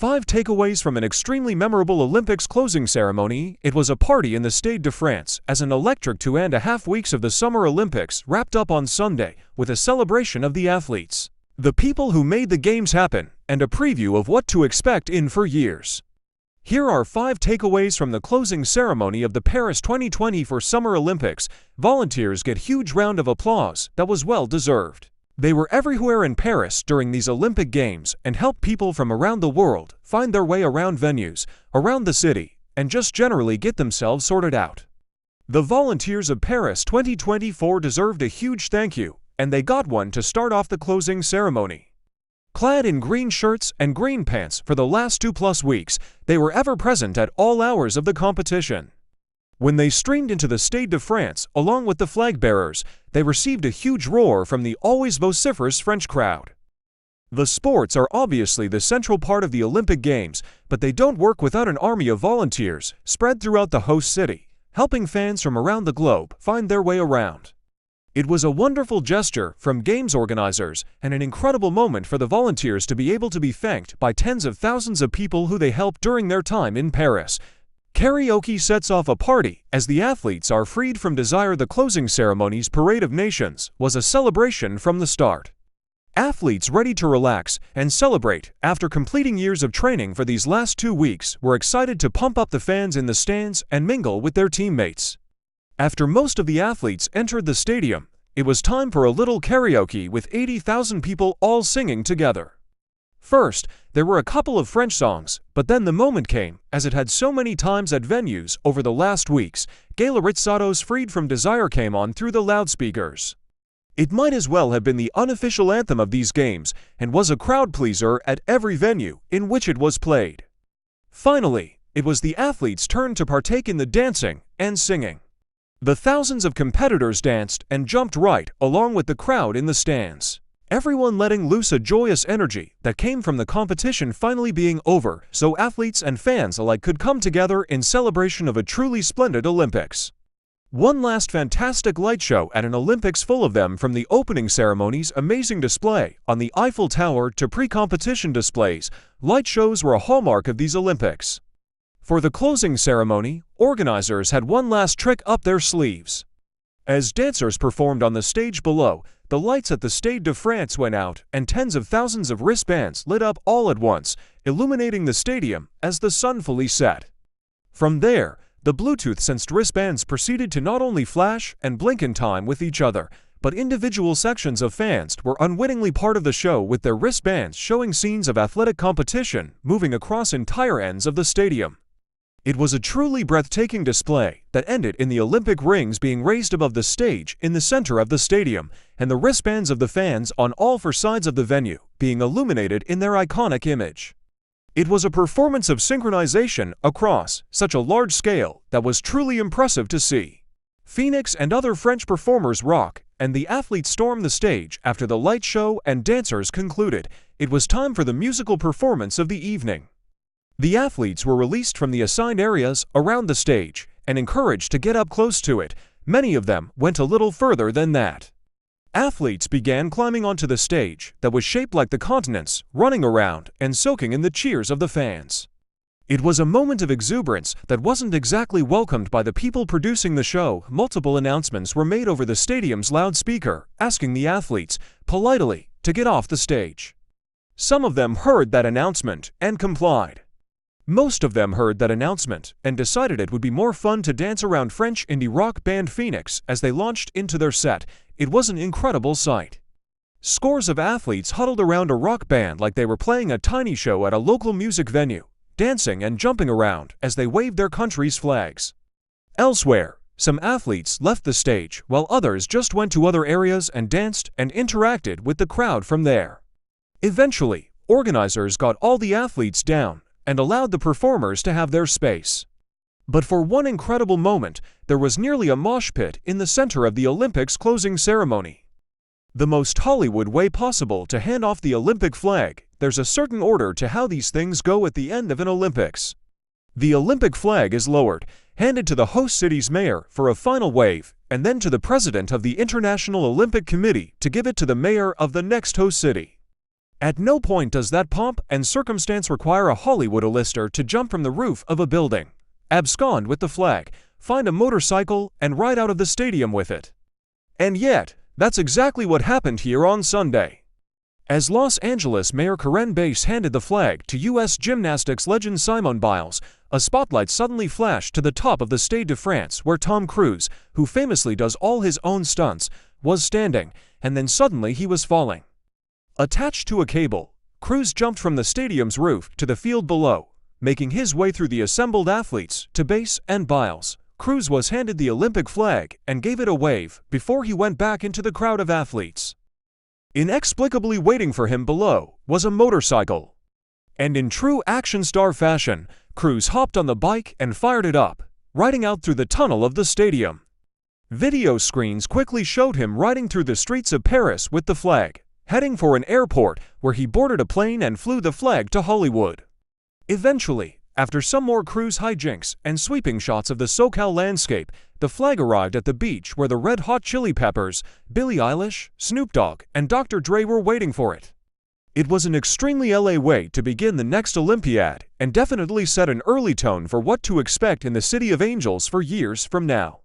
5 takeaways from an extremely memorable Olympics closing ceremony. It was a party in the Stade de France as an electric 2.5 weeks of the Summer Olympics wrapped up on Sunday with a celebration of the athletes, the people who made the games happen, and a preview of what to expect in 4 years. Here are 5 takeaways from the closing ceremony of the Paris 2024 Summer Olympics. Volunteers get huge round of applause that was well deserved. They were everywhere in Paris during these Olympic Games and helped people from around the world find their way around venues, around the city, and just generally get themselves sorted out. The volunteers of Paris 2024 deserved a huge thank you, and they got one to start off the closing ceremony. Clad in green shirts and green pants for the last 2+ weeks, they were ever present at all hours of the competition. When they streamed into the Stade de France along with the flagbearers, they received a huge roar from the always vociferous French crowd. The sports are obviously the central part of the Olympic Games, but they don't work without an army of volunteers spread throughout the host city, helping fans from around the globe find their way around. It was a wonderful gesture from Games organizers and an incredible moment for the volunteers to be able to be thanked by tens of thousands of people who they helped during their time in Paris. Karaoke sets off a party as the athletes are freed from desire. The closing ceremony's Parade of Nations was a celebration from the start. Athletes ready to relax and celebrate after completing years of training for these last 2 weeks were excited to pump up the fans in the stands and mingle with their teammates. After most of the athletes entered the stadium, it was time for a little karaoke with 80,000 people all singing together. First, there were a couple of French songs, but then the moment came, as it had so many times at venues over the last weeks. Gala Rizzato's Freed from Desire came on through the loudspeakers. It might as well have been the unofficial anthem of these games and was a crowd pleaser at every venue in which it was played. Finally, it was the athletes' turn to partake in the dancing and singing. The thousands of competitors danced and jumped right along with the crowd in the stands, everyone letting loose a joyous energy that came from the competition finally being over, so athletes and fans alike could come together in celebration of a truly splendid Olympics. One last fantastic light show at an Olympics full of them, from the opening ceremony's amazing display on the Eiffel Tower to pre-competition displays. Light shows were a hallmark of these Olympics. For the closing ceremony, organizers had one last trick up their sleeves. As dancers performed on the stage below, the lights at the Stade de France went out and tens of thousands of wristbands lit up all at once, illuminating the stadium as the sun fully set. From there, the Bluetooth-sensed wristbands proceeded to not only flash and blink in time with each other, but individual sections of fans were unwittingly part of the show with their wristbands showing scenes of athletic competition moving across entire ends of the stadium. It was a truly breathtaking display that ended in the Olympic rings being raised above the stage in the center of the stadium, and the wristbands of the fans on all 4 sides of the venue being illuminated in their iconic image. It was a performance of synchronization across such a large scale that was truly impressive to see. Phoenix and other French performers rock, and the athletes stormed the stage after the light show and dancers concluded. It was time for the musical performance of the evening. The athletes were released from the assigned areas around the stage and encouraged to get up close to it. Many of them went a little further than that. Athletes began climbing onto the stage that was shaped like the continents, running around and soaking in the cheers of the fans. It was a moment of exuberance that wasn't exactly welcomed by the people producing the show. Multiple announcements were made over the stadium's loudspeaker, asking the athletes, politely, to get off the stage. Some of them heard that announcement and complied. Most of them heard that announcement and decided it would be more fun to dance around French indie rock band Phoenix as they launched into their set. It was an incredible sight. Scores of athletes huddled around a rock band like they were playing a tiny show at a local music venue, dancing and jumping around as they waved their country's flags. Elsewhere, some athletes left the stage while others just went to other areas and danced and interacted with the crowd from there. Eventually, organizers got all the athletes down and allowed the performers to have their space. But for one incredible moment, there was nearly a mosh pit in the center of the Olympics closing ceremony. The most Hollywood way possible to hand off the Olympic flag. There's a certain order to how these things go at the end of an Olympics. The Olympic flag is lowered, handed to the host city's mayor for a final wave, and then to the president of the International Olympic Committee to give it to the mayor of the next host city. At no point does that pomp and circumstance require a Hollywood A-lister to jump from the roof of a building, abscond with the flag, find a motorcycle, and ride out of the stadium with it. And yet, that's exactly what happened here on Sunday. As Los Angeles Mayor Karen Bass handed the flag to U.S. gymnastics legend Simone Biles, a spotlight suddenly flashed to the top of the Stade de France where Tom Cruise, who famously does all his own stunts, was standing, and then suddenly he was falling. Attached to a cable, Cruise jumped from the stadium's roof to the field below, making his way through the assembled athletes to Bass and Biles. Cruise was handed the Olympic flag and gave it a wave before he went back into the crowd of athletes. Inexplicably waiting for him below was a motorcycle. And in true action star fashion, Cruise hopped on the bike and fired it up, riding out through the tunnel of the stadium. Video screens quickly showed him riding through the streets of Paris with the flag, heading for an airport where he boarded a plane and flew the flag to Hollywood. Eventually, after some more Cruise hijinks and sweeping shots of the SoCal landscape, the flag arrived at the beach where the Red Hot Chili Peppers, Billie Eilish, Snoop Dogg, and Dr. Dre were waiting for it. It was an extremely LA way to begin the next Olympiad and definitely set an early tone for what to expect in the City of Angels for years from now.